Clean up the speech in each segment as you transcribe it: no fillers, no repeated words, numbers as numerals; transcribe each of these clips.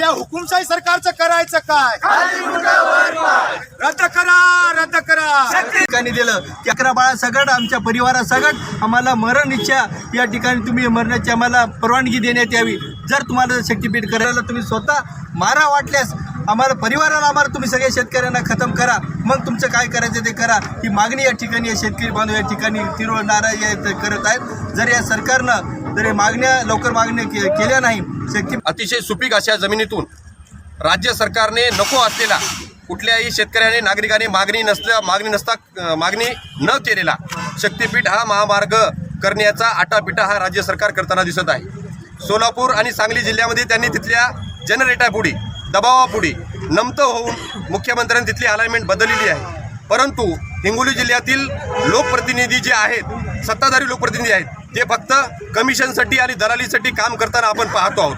या हुकुमशाही सरकारचं करायचं काय? रद्द करा, रद्द करा. ठिकाणी दिलं की 11 बाळा सगळं आमच्या परिवारासगट आम्हाला मरण इच्छा या ठिकाणी तुम्ही मरण्याची आम्हाला परवानगी देण्यात यावी. जर तुम्हाला शक्तीपीठ करायला तुम्ही स्वतः मारा वाटल्यास आम्हाला परिवाराला आम्हाला तुम्ही सगळ्या शेतकऱ्यांना खतम करा, मग तुमचं काय करायचं ते करा. ही मागणी या ठिकाणी शेतकरी बांधव या ठिकाणी तीव्र नाराजी करत आहेत. जर या सरकारनं जर मागण्या लवकर मागण्या केल्या नाही अतिशय सुपीक अशा जमिनीतून राज्य सरकारने नको असलेला कुठल्याही शेतकऱ्याने नागरिकाने मागणी न केलेला शक्तीपीठ हा महामार्ग करण्याचा आटापिटा हा राज्य सरकार करताना दिसत आहे. सोलापूर आणि सांगली जिल्ह्यामध्ये त्यांनी तिथल्या जनरेटापुढे दबावापुढे नमतं होऊन मुख्यमंत्र्यांनी तिथली अलाइनमेंट बदललेली आहे. परंतु हिंगोली जिल्ह्यातील लोकप्रतिनिधी जे आहेत, सत्ताधारी लोकप्रतिनिधी आहेत, ते फक्त कमिशनसाठी आणि दलालीसाठी काम करताना आपण पाहतो आहोत.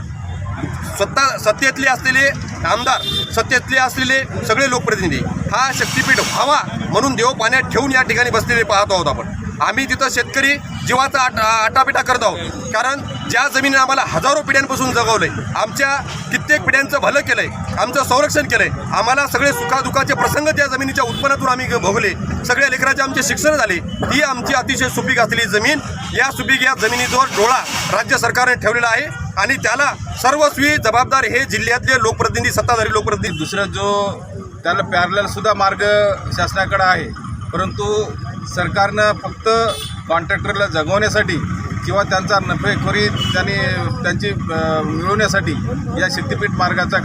सत्तेतले असलेले आमदार, सत्तेतले असलेले सगळे लोकप्रतिनिधी हा शक्तीपीठ व्हावा म्हणून देव पाण्यात ठेवून या ठिकाणी बसलेले पाहतो आहोत आपण. आम्ही तिथं शेतकरी जीवाचा आटापिटा करत आहोत. कारण ज्या जमिनीने आम्हाला हजारो पिढ्यांपासून जगवलं आहे, आमच्या कित्येक पिढ्यांचं भलं केलं आहे, आमचं संरक्षण केलं आहे, आम्हाला सगळे सुखादुखाचे प्रसंग त्या जमिनीच्या उत्पन्नातून आम्ही भोगले, सगळ्या लेकराचे आमचे शिक्षण झाले. ती आमची अतिशय सुपीक असलेली जमीन, या सुपीक या जमिनीवर डोळा राज्य सरकारने ठेवलेला आहे आणि त्याला सर्वस्वी जबाबदार हे जिल्ह्यातले लोकप्रतिनिधी, सत्ताधारी लोकप्रतिनिधी. दुसरं त्याला पॅरललसुद्धा मार्ग शासनाकडे आहे, परंतु सरकारनं फक्त कॉन्ट्रॅक्टरला जगवण्यासाठी किंवा त्यांचा नफेखोरी त्यांची मिळवण्यासाठी या शक्तीपीठ मार्गाचा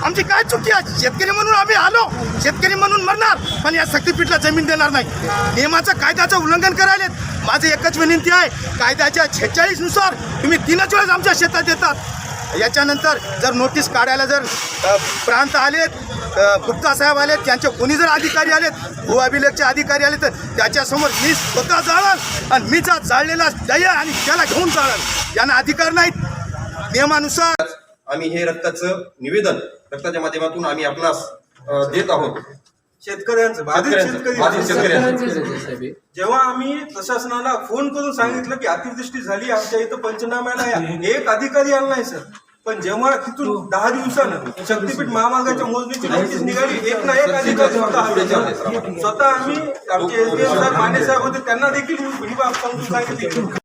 आमची काय चुकी आहे? शेतकरी म्हणून आम्ही आलो, शेतकरी म्हणून मरणार, पण या शक्तीपीठला जमीन देणार नाही. नियमाचं कायद्याचं उल्लंघन करायलेत. माझी एकच विनंती आहे, कायद्याच्या 46 नुसार तुम्ही 3च वेळेस आमच्या शेतात येतात. याच्यानंतर जर नोटीस काढायला जर प्रांत आलेत, गुप्ता साहेब आलेत, त्यांचे कोणी जर अधिकारी आलेत, भूअभिलेखचे अधिकारी आले, तर त्याच्यासमोर मी स्वतः जाळल आणि मीचा जाळलेला दया आणि त्याला घेऊन जाळल. यांना अधिकार नाहीत. नियमानुसार आम्ही हे रक्ताचं रक्ताच्या माध्यमातून आम्ही आपणास देत आहोत. शेतकऱ्यांचं जेव्हा आम्ही प्रशासनाला फोन करून सांगितलं की अतिवृष्टी झाली, आमच्या इथं पंचनाम्याला या, एक अधिकारी आला नाही सर. पण जेव्हा तिथून 10 दिवसानं शक्तीपीठ महामार्गाच्या मोजणीची नोटीस निघाली, एक ना एक अधिकारी स्वतः आम्ही आमचे माने साहेब होते, त्यांना देखील ही बाब समजून सांगितली.